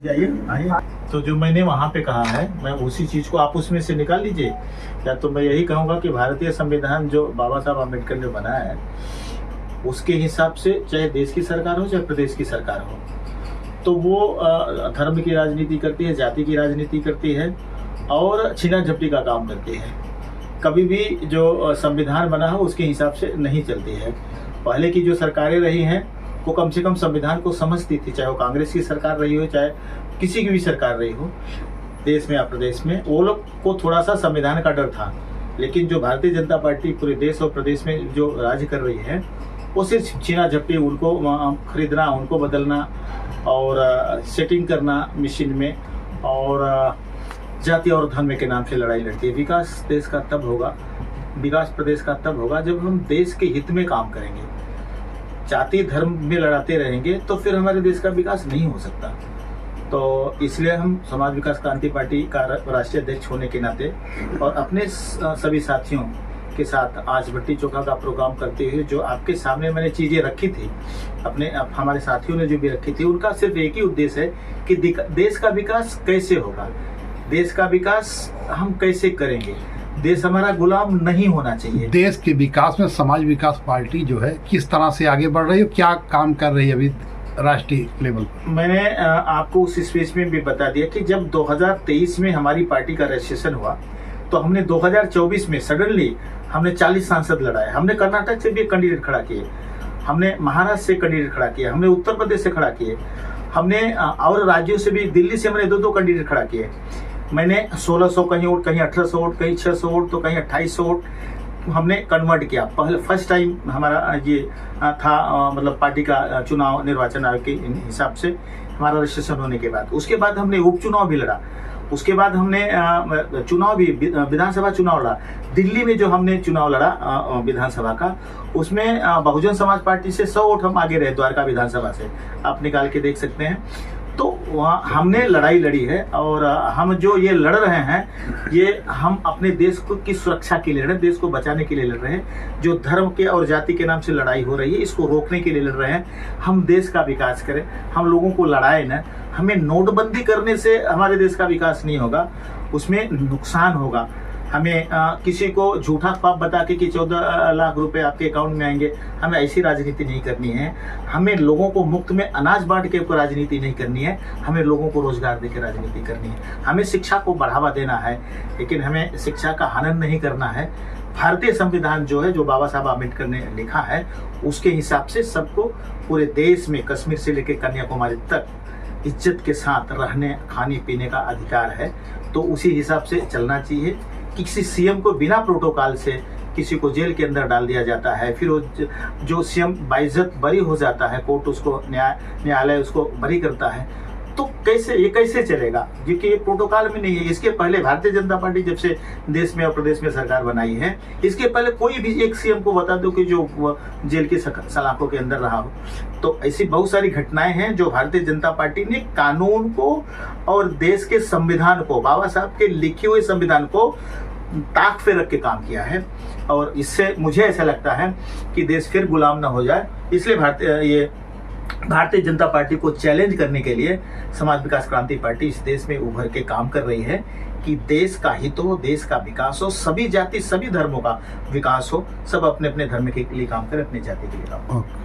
जाइए आइए। तो जो मैंने वहाँ पे कहा है, मैं उसी चीज़ को आप उसमें से निकाल लीजिए। या तो मैं यही कहूँगा कि भारतीय संविधान जो बाबा साहब आम्बेडकर ने बनाया है, उसके हिसाब से चाहे देश की सरकार हो चाहे प्रदेश की सरकार हो, तो वो धर्म की राजनीति करती है, जाति की राजनीति करती है और छीना झपटी का काम करती है। कभी भी जो संविधान बना हो उसके हिसाब से नहीं चलती है। पहले की जो सरकारें रही हैं वो कम से कम संविधान को समझती थी, चाहे वो कांग्रेस की सरकार रही हो चाहे किसी की भी सरकार रही हो, देश में या प्रदेश में, वो लोग को थोड़ा सा संविधान का डर था। लेकिन जो भारतीय जनता पार्टी पूरे देश और प्रदेश में जो राज्य कर रही है, वो सिर्फ छीना झपटी, उनको खरीदना, उनको बदलना और सेटिंग करना मशीन में, और जाति और धर्म के नाम से लड़ाई लड़ती है। विकास देश का तब होगा, विकास प्रदेश का तब होगा जब हम देश के हित में काम करेंगे। जाति धर्म में लड़ाते रहेंगे तो फिर हमारे देश का विकास नहीं हो सकता। तो इसलिए हम समाज विकास क्रांति पार्टी का राष्ट्रीय अध्यक्ष होने के नाते और अपने सभी साथियों के साथ आज भट्टी चोखा का प्रोग्राम करते हुए जो आपके सामने मैंने चीज़ें रखी थी, अपने हमारे साथियों ने जो भी रखी थी, उनका सिर्फ एक ही उद्देश्य है कि देश का विकास कैसे होगा, देश का विकास हम कैसे करेंगे, देश हमारा गुलाम नहीं होना चाहिए। देश के विकास में समाज विकास पार्टी जो है किस तरह से आगे बढ़ रही है, क्या काम कर रही है अभी राष्ट्रीय लेवल पर? मैंने आपको उस स्पीच में भी बता दिया कि जब 2023 में हमारी पार्टी का रजिस्ट्रेशन हुआ तो हमने 2024 में सडनली हमने 40 सांसद लड़ाए। हमने कर्नाटक से भी कैंडिडेट खड़ा किए, हमने महाराष्ट्र से कैंडिडेट खड़ा किए, हमने उत्तर प्रदेश से खड़ा किए, हमने और राज्यों से भी, दिल्ली से हमने दो कैंडिडेट खड़ा किए। मैंने 1600 कहीं वोट, कहीं 1800 वोट, कहीं 600 वोट, तो कहीं 2800 वोट हमने कन्वर्ट किया। पहले फर्स्ट टाइम हमारा ये था, मतलब पार्टी का चुनाव निर्वाचन आयोग के हिसाब से हमारा रजिस्ट्रेशन होने के बाद। उसके बाद हमने उपचुनाव भी लड़ा, उसके बाद हमने चुनाव भी, विधानसभा चुनाव लड़ा। दिल्ली में जो हमने चुनाव लड़ा विधानसभा का, उसमें बहुजन समाज पार्टी से 100 वोट हम आगे रहे, द्वारका विधानसभा से आप निकाल के देख सकते हैं। तो वहाँ हमने लड़ाई लड़ी है और हम जो ये लड़ रहे हैं, ये हम अपने देश को की सुरक्षा के लिए लड़ रहे हैं, देश को बचाने के लिए लड़ रहे हैं। जो धर्म के और जाति के नाम से लड़ाई हो रही है, इसको रोकने के लिए लड़ रहे हैं। हम देश का विकास करें, हम लोगों को लड़ाए न। हमें नोटबंदी करने से हमारे देश का विकास नहीं होगा, उसमें नुकसान होगा। हमें किसी को झूठा ख्वाब बता के कि 14 लाख रुपए आपके अकाउंट में आएंगे, हमें ऐसी राजनीति नहीं करनी है। हमें लोगों को मुफ्त में अनाज बांट के राजनीति नहीं करनी है, हमें लोगों को रोजगार देकर राजनीति करनी है। हमें शिक्षा को बढ़ावा देना है, लेकिन हमें शिक्षा का हनन नहीं करना है। भारतीय संविधान जो है, जो बाबा साहब आम्बेडकर ने लिखा है, उसके हिसाब से सबको पूरे देश में कश्मीर से लेकर कन्याकुमारी तक इज्जत के साथ रहने, खाने पीने का अधिकार है। तो उसी हिसाब से चलना चाहिए। किसी सीएम को बिना प्रोटोकॉल से किसी को जेल के अंदर डाल दिया जाता है, फिर वो जो सीएम बाइज्जत बरी हो जाता है, कोर्ट उसको न्यायालय उसको बरी करता है, तो ये कैसे चलेगा? क्योंकि ये प्रोटोकॉल में नहीं है। इसके पहले भारतीय जनता पार्टी जब से देश में और प्रदेश में सरकार बनाई है, इसके पहले कोई भी एक सीएम को बता दो कि जो जेल की सलाखों के अंदर रहा हो। तो ऐसी बहुत सारी घटनाएं हैं जो भारतीय जनता पार्टी ने कानून को और देश के संविधान को, बाबा साहब के लिखे हुए संविधान को ताक पे रख के काम किया है। और इससे मुझे ऐसा लगता है कि देश फिर गुलाम ना हो जाए। इसलिए भारतीय जनता पार्टी को चैलेंज करने के लिए समाज विकास क्रांति पार्टी इस देश में उभर के काम कर रही है कि देश का हित हो, देश का विकास हो, सभी जाति सभी धर्मों का विकास हो, सब अपने अपने धर्म के लिए काम करें, अपनी जाति के लिए काम करें।